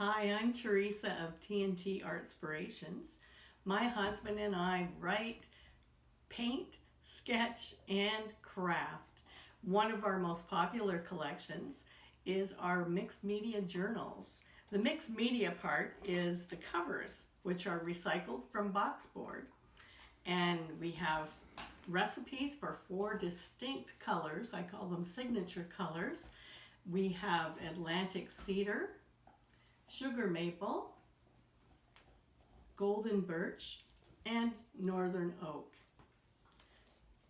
Hi, I'm Teresa of T&T Artspirations. My husband and I write, paint, sketch, and craft. One of our most popular collections is our mixed media journals. The mixed media part is the covers, which are recycled from boxboard. And we have recipes for 4 distinct colors. I call them signature colors. We have Atlantic cedar, sugar maple, golden birch, and northern oak.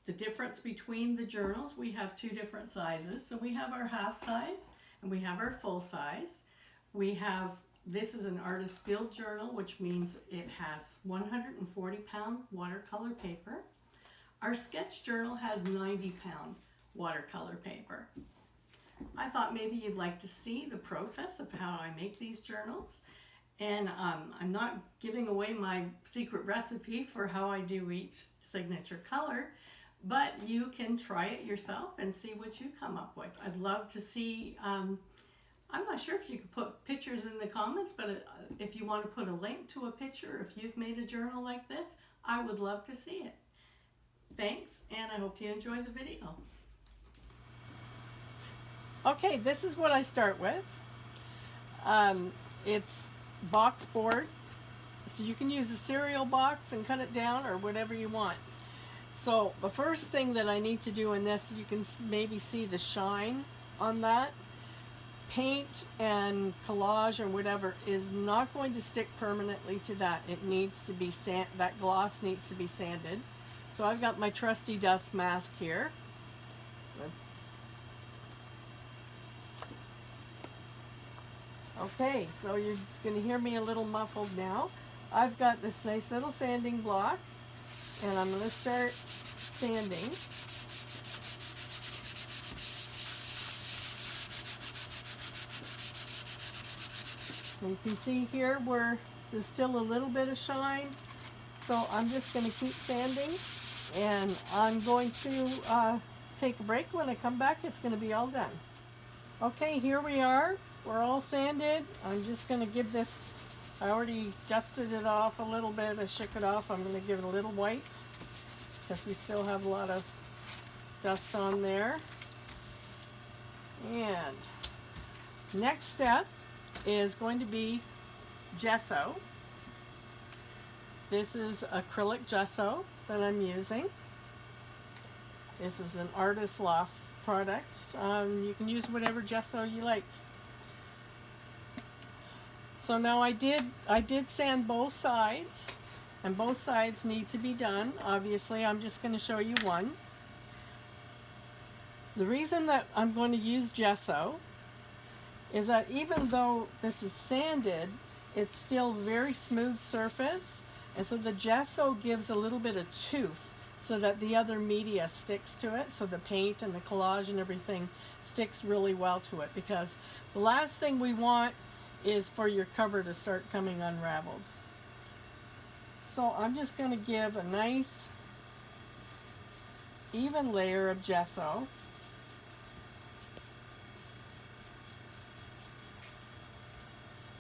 The difference between the journals, we have 2 different sizes. So we have our half size and we have our full size. This is an artist field journal, which means it has 140-pound watercolor paper. Our sketch journal has 90-pound watercolor paper. I thought maybe you'd like to see the process of how I make these journals. And I'm not giving away my secret recipe for how I do each signature color, but you can try it yourself and see what you come up with. I'd love to see, I'm not sure if you could put pictures in the comments, but if you want to put a link to a picture, if you've made a journal like this, I would love to see it. Thanks, and I hope you enjoy the video. Okay, this is what I start with. It's box board, so you can use a cereal box and cut it down or whatever you want. So the first thing that I need to do in this, you can maybe see the shine on that. Paint and collage or whatever is not going to stick permanently to that. It needs to be that gloss needs to be sanded. So I've got my trusty dust mask here. Okay, so you're going to hear me a little muffled now. I've got this nice little sanding block, and I'm going to start sanding. You can see here where there's still a little bit of shine, so I'm just going to keep sanding, and I'm going to take a break. When I come back, it's going to be all done. Okay, here we are. We're all sanded. I'm just going to give this, I already dusted it off a little bit. I shook it off. I'm going to give it a little wipe because we still have a lot of dust on there. And next step is going to be gesso. This is acrylic gesso that I'm using. This is an Artist Loft product. You can use whatever gesso you like. So now I did sand both sides, and both sides need to be done. Obviously, I'm just going to show you one. The reason that I'm going to use gesso is that even though this is sanded, it's still very smooth surface, and so the gesso gives a little bit of tooth so that the other media sticks to it, so the paint and the collage and everything sticks really well to it, because the last thing we want is for your cover to start coming unraveled. So I'm just going to give a nice even layer of gesso.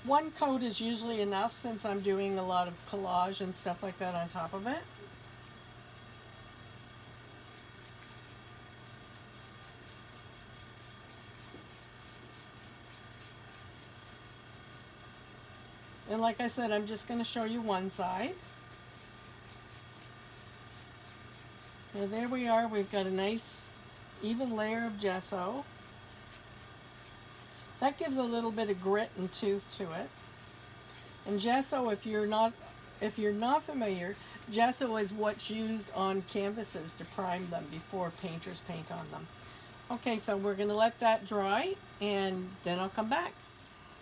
One coat is usually enough since I'm doing a lot of collage and stuff like that on top of it. And like I said, I'm just going to show you one side. Now there we are. We've got a nice even layer of gesso. That gives a little bit of grit and tooth to it. And gesso, if you're not familiar, gesso is what's used on canvases to prime them before painters paint on them. Okay, so we're going to let that dry, and then I'll come back.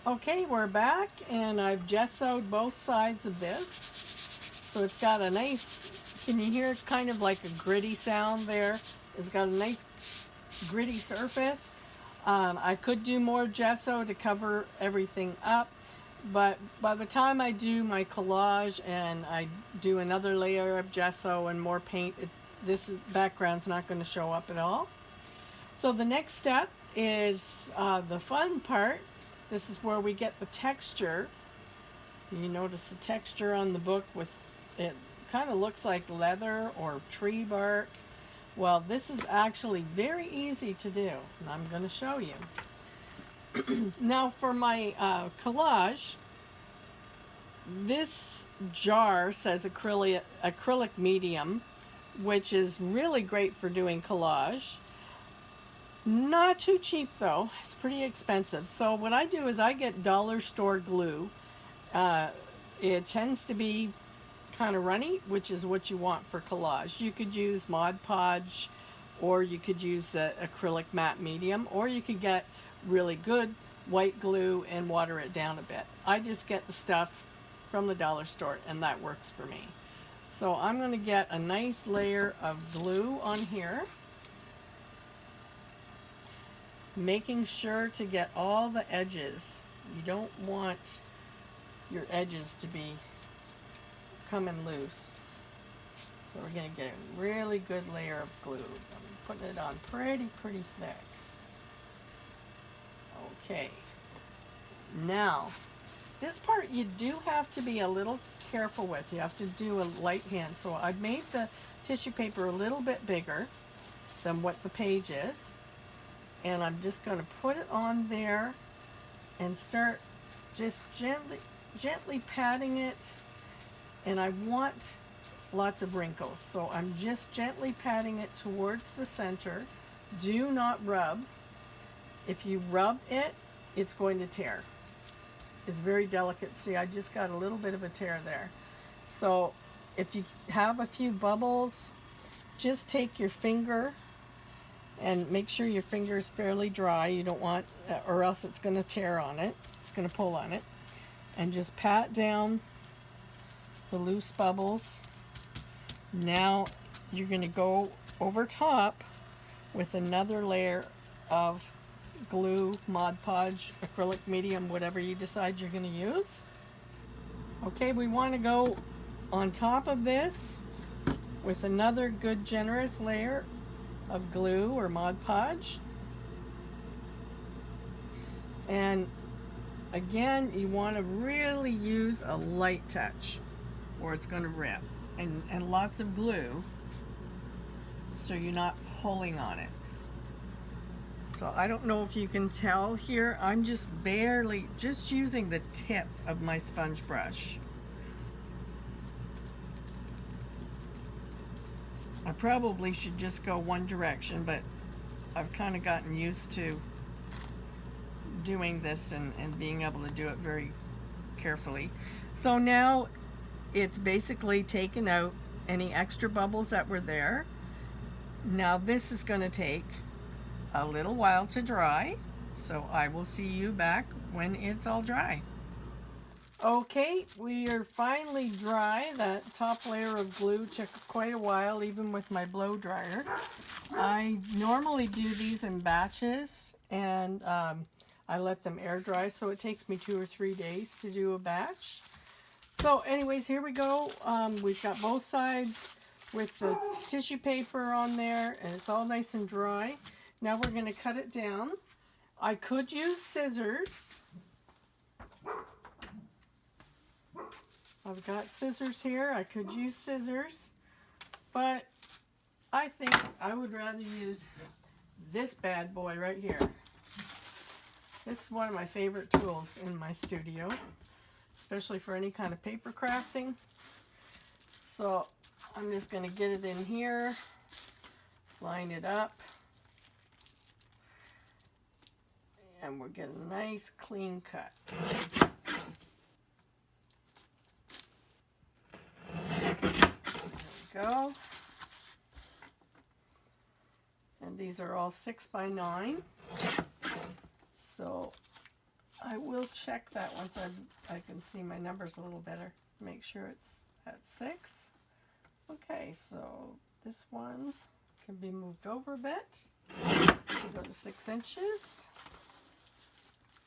Okay, we're back, and I've gessoed both sides of this. So it's got a nice, can you hear kind of like a gritty sound there? It's got a nice gritty surface. I could do more gesso to cover everything up, but by the time I do my collage and I do another layer of gesso and more paint, this background's not going to show up at all. So the next step is the fun part, This is where we get the texture. You notice the texture on the book with it kind of looks like leather or tree bark. Well, this is actually very easy to do, and I'm going to show you. Now for my collage, this jar says acrylic medium, which is really great for doing collage. Not too cheap though, it's pretty expensive. So what I do is I get dollar store glue. It tends to be kind of runny, which is what you want for collage. You could use Mod Podge, or you could use the acrylic matte medium, or you could get really good white glue and water it down a bit. I just get the stuff from the dollar store, and that works for me. So I'm going to get a nice layer of glue on here, making sure to get all the edges. You don't want your edges to be coming loose. So we're going to get a really good layer of glue. I'm putting it on pretty thick. Okay. Now, this part you do have to be a little careful with. You have to do a light hand. So I've made the tissue paper a little bit bigger than what the page is. And I'm just going to put it on there and start just gently patting it. And I want lots of wrinkles, so I'm just gently patting it towards the center. Do not rub. If you rub it, it's going to tear. It's very delicate. See, I just got a little bit of a tear there. So if you have a few bubbles, just take your finger and make sure your finger is fairly dry. You don't want, or else it's going to tear on it. It's going to pull on it. And just pat down the loose bubbles. Now you're going to go over top with another layer of glue, Mod Podge, acrylic medium, whatever you decide you're going to use. Okay, we want to go on top of this with another good generous layer of glue or Mod Podge. And again, you want to really use a light touch or it's going to rip, and lots of glue so you're not pulling on it. So I don't know if you can tell here, I'm just using the tip of my sponge brush. I probably should just go one direction, but I've kind of gotten used to doing this and being able to do it very carefully. So now it's basically taken out any extra bubbles that were there. Now this is going to take a little while to dry, so I will see you back when it's all dry. Okay, we are finally dry. That top layer of glue took quite a while, even with my blow dryer. I normally do these in batches, and I let them air dry, so it takes me 2 or 3 days to do a batch. So anyways, here we go. We've got both sides with the tissue paper on there, and it's all nice and dry. Now we're going to cut it down. I could use scissors. I've got scissors here. I could use scissors, but I think I would rather use this bad boy right here. This is one of my favorite tools in my studio, especially for any kind of paper crafting. So I'm just going to get it in here, line it up, and we'll get a nice clean cut. There we go. And these are all 6 by 9. So I will check that once I can see my numbers a little better. Make sure it's at 6. Okay, so this one can be moved over a bit. Go to 6 inches.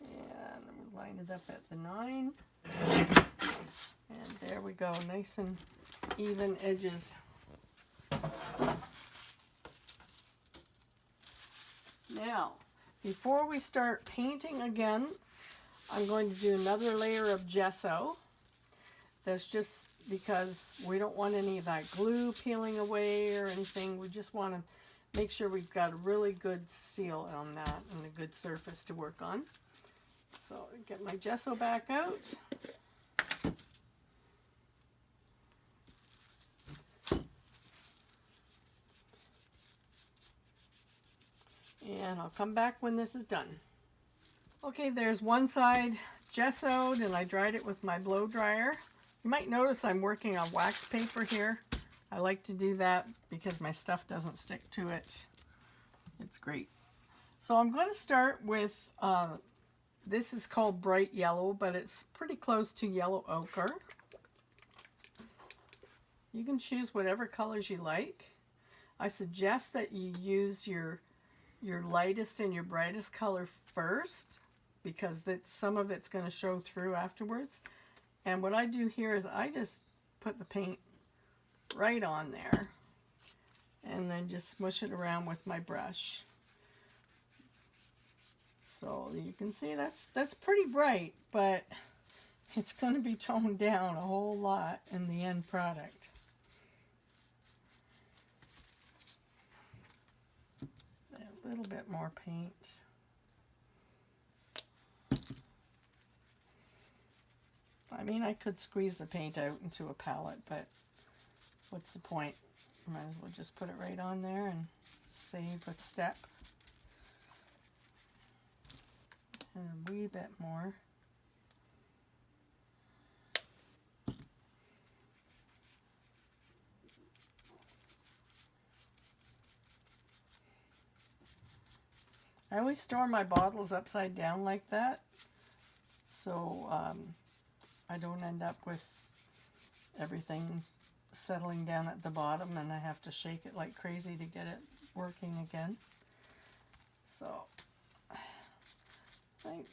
And we'll line it up at the 9. And there we go, nice and even edges. Now, before we start painting again, I'm going to do another layer of gesso. That's just because we don't want any of that glue peeling away or anything. We just want to make sure we've got a really good seal on that and a good surface to work on. So get my gesso back out. And I'll come back when this is done. Okay, there's one side gessoed and I dried it with my blow dryer. You might notice I'm working on wax paper here. I like to do that because my stuff doesn't stick to it. It's great. So I'm going to start with, this is called bright yellow, but it's pretty close to yellow ochre. You can choose whatever colors you like. I suggest that you use your lightest and your brightest color first, because some of it's going to show through afterwards. And what I do here is I just put the paint right on there and then just smush it around with my brush. So you can see that's pretty bright, but it's going to be toned down a whole lot in the end product. A little bit more paint. I mean, I could squeeze the paint out into a palette, but what's the point? Might as well just put it right on there and save a step. And a wee bit more. I always store my bottles upside down like that, so I don't end up with everything settling down at the bottom and I have to shake it like crazy to get it working again. So I think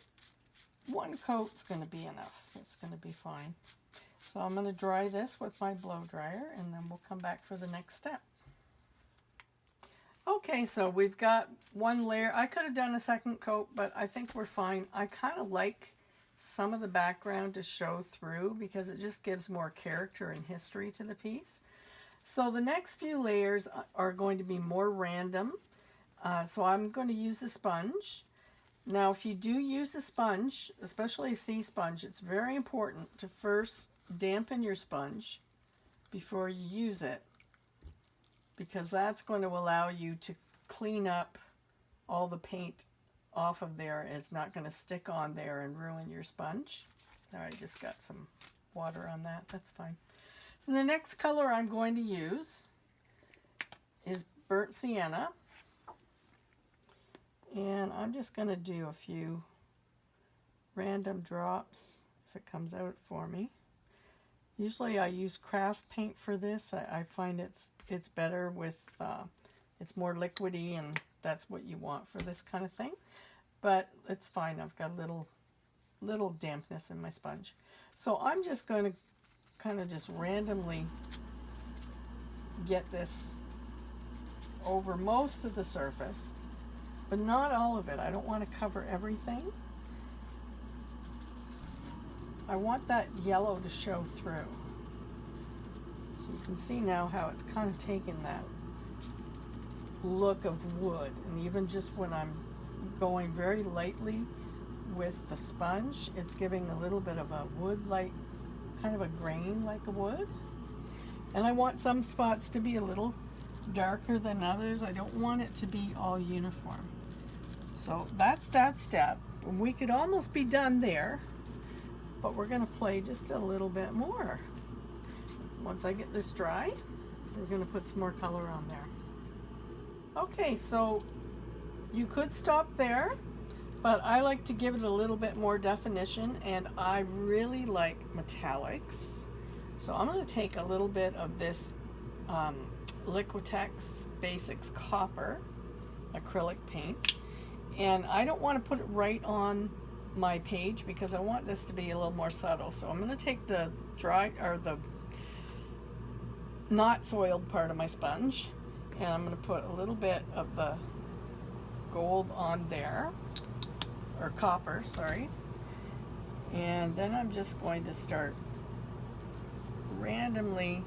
one coat's going to be enough. It's going to be fine. So I'm going to dry this with my blow dryer and then we'll come back for the next step. Okay, so we've got one layer. I could have done a second coat, but I think we're fine. I kind of like some of the background to show through because it just gives more character and history to the piece. So the next few layers are going to be more random. So I'm going to use a sponge. Now, if you do use a sponge, especially a sea sponge, it's very important to first dampen your sponge before you use it, because that's going to allow you to clean up all the paint off of there. It's not going to stick on there and ruin your sponge. There, I just got some water on that. That's fine. So the next color I'm going to use is burnt sienna. And I'm just going to do a few random drops if it comes out for me. Usually I use craft paint for this. I find it's better with, it's more liquidy and that's what you want for this kind of thing. But it's fine. I've got a little dampness in my sponge. So I'm just going to kind of just randomly get this over most of the surface, but not all of it. I don't want to cover everything. I want that yellow to show through. So you can see now how it's kind of taken that look of wood. And even just when I'm going very lightly with the sponge, it's giving a little bit of a wood-like, kind of a grain like a wood. And I want some spots to be a little darker than others. I don't want it to be all uniform. So that's that step. We could almost be done there, but we're going to play just a little bit more. Once I get this dry, we're going to put some more color on there. Okay, so you could stop there, but I like to give it a little bit more definition, and I really like metallics. So I'm going to take a little bit of this Liquitex Basics Copper acrylic paint, and I don't want to put it right on my page because I want this to be a little more subtle. So I'm going to take the dry, or the not soiled part of my sponge, and I'm going to put a little bit of the gold on there, or copper, sorry. And then I'm just going to start randomly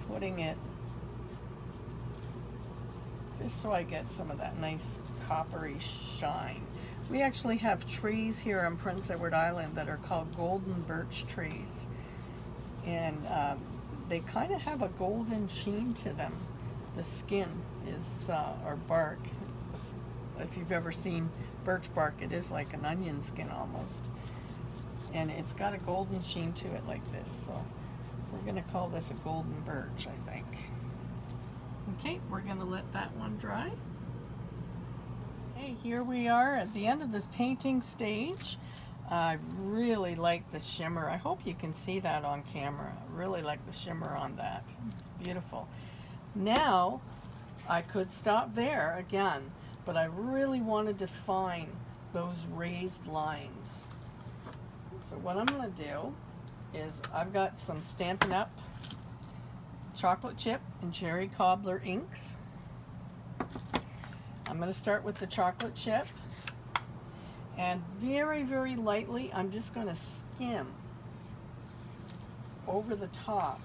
putting it just so I get some of that nice coppery shine. We actually have trees here on Prince Edward Island that are called golden birch trees, and they kind of have a golden sheen to them. The skin is, or bark, if you've ever seen birch bark, it is like an onion skin almost, and it's got a golden sheen to it like this. So we're going to call this a golden birch, I think. Okay, we're going to let that one dry. Okay, here we are at the end of this painting stage. I really like the shimmer. I hope you can see that on camera. I really like the shimmer on that. It's beautiful. Now I could stop there again, but I really want to define those raised lines. So what I'm going to do is I've got some Stampin' Up! Chocolate chip and cherry cobbler inks. I'm going to start with the chocolate chip, and very, very lightly I'm just going to skim over the top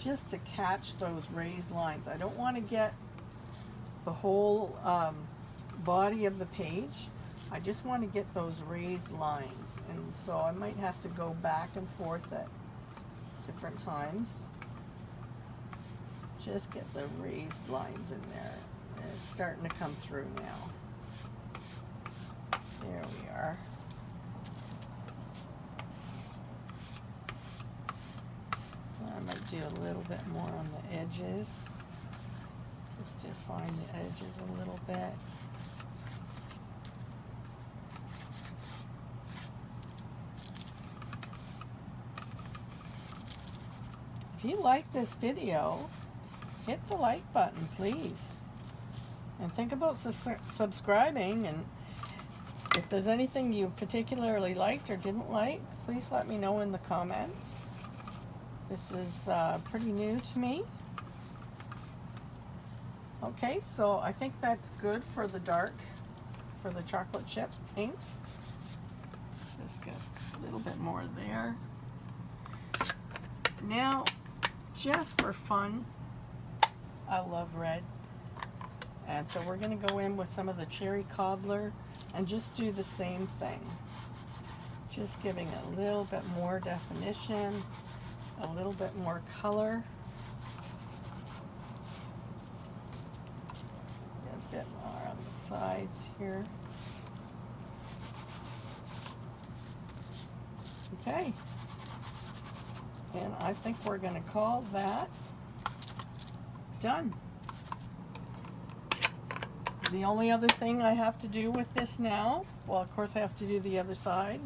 just to catch those raised lines. I don't want to get the whole body of the page. I just want to get those raised lines, and so I might have to go back and forth at different times. Just get the raised lines in there, and it's starting to come through now. There we are. I might do a little bit more on the edges, just to define the edges a little bit. If you like this video, hit the like button, please. And think about subscribing, and if there's anything you particularly liked or didn't like, please let me know in the comments. This is pretty new to me. Okay, so I think that's good for the dark, for the chocolate chip ink. Just get a little bit more there. Now, just for fun, I love red. And so we're going to go in with some of the cherry cobbler and just do the same thing. Just giving a little bit more definition, a little bit more color. A bit more on the sides here. Okay. And I think we're going to call that done. The only other thing I have to do with this now, well, of course I have to do the other side,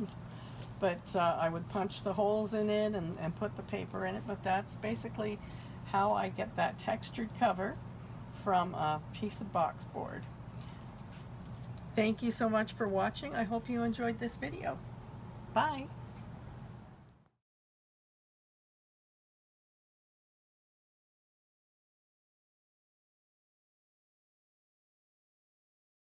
but I would punch the holes in it and put the paper in it, but that's basically how I get that textured cover from a piece of box board. Thank you so much for watching. I hope you enjoyed this video. Bye.